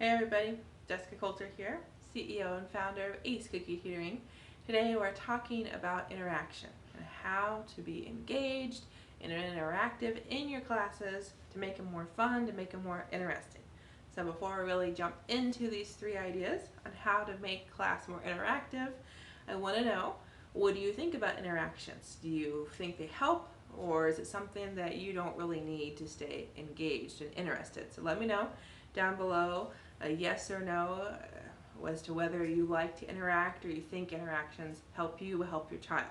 Hey everybody, Jessica Coulter here, CEO and founder of Ace Cookie Tutoring. Today we're talking about interaction and how to be engaged and interactive in your classes to make them more fun, to make them more interesting. So before we really jump into these three ideas on how to make class more interactive, I want to know, what do you think about interactions? Do you think they help, or is it something that you don't really need to stay engaged and interested? So let me know down below a yes or no as to whether you like to interact or you think interactions help you, help your child.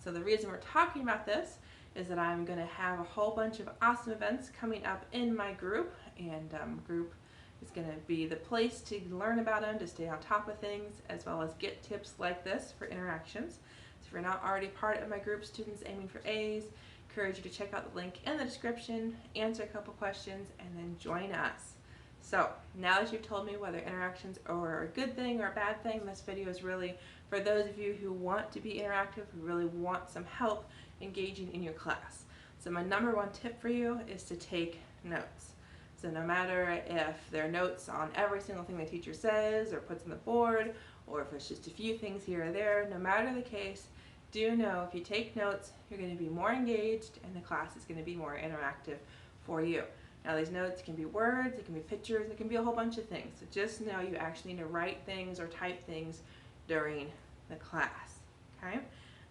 So the reason we're talking about this is that I'm going to have a whole bunch of awesome events coming up in my group, and group is going to be the place to learn about them, to stay on top of things, as well as get tips like this for interactions. So if you're not already part of my group, Students Aiming for A's, encourage you to check out the link in the description, answer a couple questions, and then join us. So now that you've told me whether interactions are a good thing or a bad thing, this video is really for those of you who want to be interactive, who really want some help engaging in your class. So my number one tip for you is to take notes. So no matter if there are notes on every single thing the teacher says or puts on the board, or if it's just a few things here or there, no matter the case, do know if you take notes, you're going to be more engaged and the class is going to be more interactive for you. Now these notes can be words, it can be pictures, it can be a whole bunch of things. So just know you actually need to write things or type things during the class. Okay?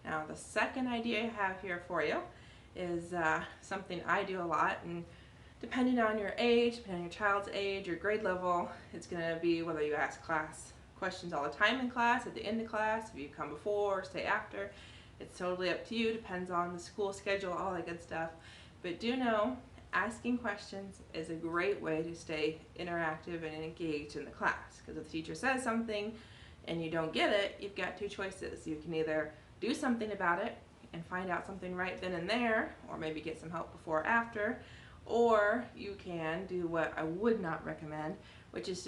Now the second idea I have here for you is something I do a lot, and depending on your age, depending on your child's age or grade level, it's going to be whether you ask class questions all the time in class, at the end of class, if you come before or stay after. It's totally up to you, depends on the school schedule, all that good stuff. But do know, asking questions is a great way to stay interactive and engaged in the class, because if the teacher says something and you don't get it, you've got two choices. You can either do something about it and find out something right then and there, or maybe get some help before or after, or you can do what I would not recommend, which is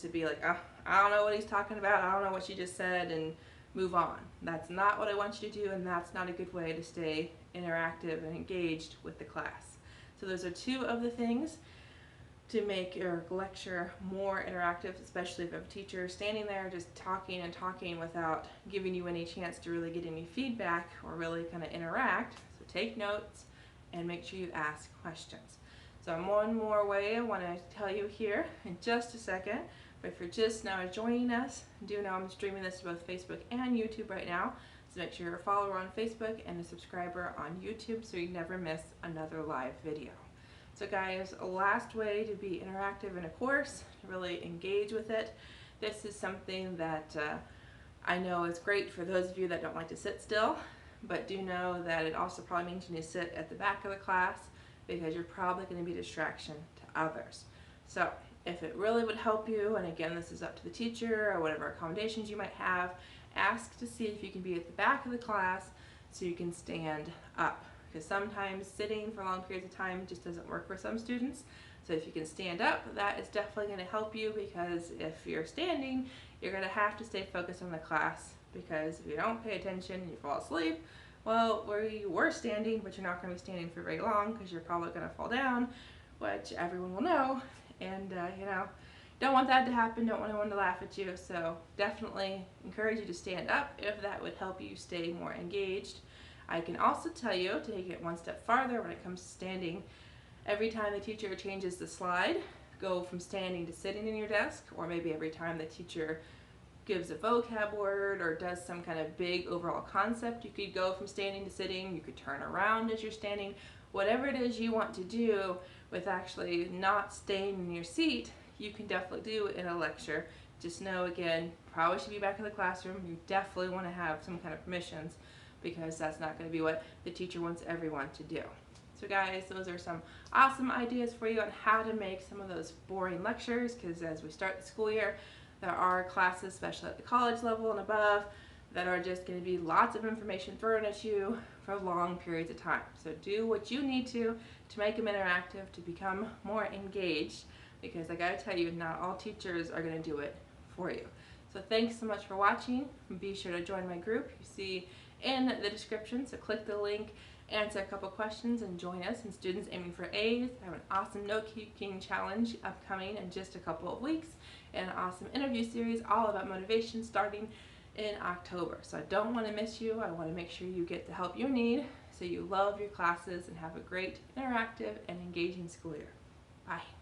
to be like, oh, I don't know what he's talking about, I don't know what she just said, and move on. That's not what I want you to do, and that's not a good way to stay interactive and engaged with the class. So those are two of the things to make your lecture more interactive, especially if you have a teacher standing there just talking and talking without giving you any chance to really get any feedback or really kind of interact. So take notes and make sure you ask questions. So one more way I want to tell you here in just a second, but if you're just now joining us, do know I'm streaming this to both Facebook and YouTube right now. So make sure you're a follower on Facebook and a subscriber on YouTube so you never miss another live video. So guys, a last way to be interactive in a course, to really engage with it. This is something that I know is great for those of you that don't like to sit still, but do know that it also probably means you need to sit at the back of the class, because you're probably going to be a distraction to others. So if it really would help you, and again this is up to the teacher or whatever accommodations you might have, ask to see if you can be at the back of the class so you can stand up, because sometimes sitting for long periods of time just doesn't work for some students. So if you can stand up, that is definitely going to help you, because if you're standing, you're going to have to stay focused on the class, because if you don't pay attention and you fall asleep, well, where you were standing, but you're not going to be standing for very long because you're probably going to fall down, which everyone will know, and you know, don't want that to happen, don't want anyone to laugh at you. So definitely encourage you to stand up if that would help you stay more engaged. I can also tell you to take it one step farther when it comes to standing. Every time the teacher changes the slide, go from standing to sitting in your desk, or maybe every time the teacher gives a vocab word or does some kind of big overall concept, you could go from standing to sitting, you could turn around as you're standing. Whatever it is you want to do with actually not staying in your seat, you can definitely do in a lecture. Just know, again, probably should be back in the classroom. You definitely want to have some kind of permissions, because that's not going to be what the teacher wants everyone to do. So guys, those are some awesome ideas for you on how to make some of those boring lectures, because as we start the school year, there are classes, especially at the college level and above, that are just going to be lots of information thrown at you for long periods of time. So do what you need to make them interactive, to become more engaged, because I gotta tell you, not all teachers are going to do it for you. So thanks so much for watching. Be sure to join my group. You see in the description, so click the link answer a couple questions and join us. And students aiming for A's, I have an awesome note-taking challenge upcoming in just a couple of weeks, and an awesome interview series all about motivation starting in October. So I don't want to miss you. I want to make sure you get the help you need so you love your classes and have a great, interactive, and engaging school year. Bye.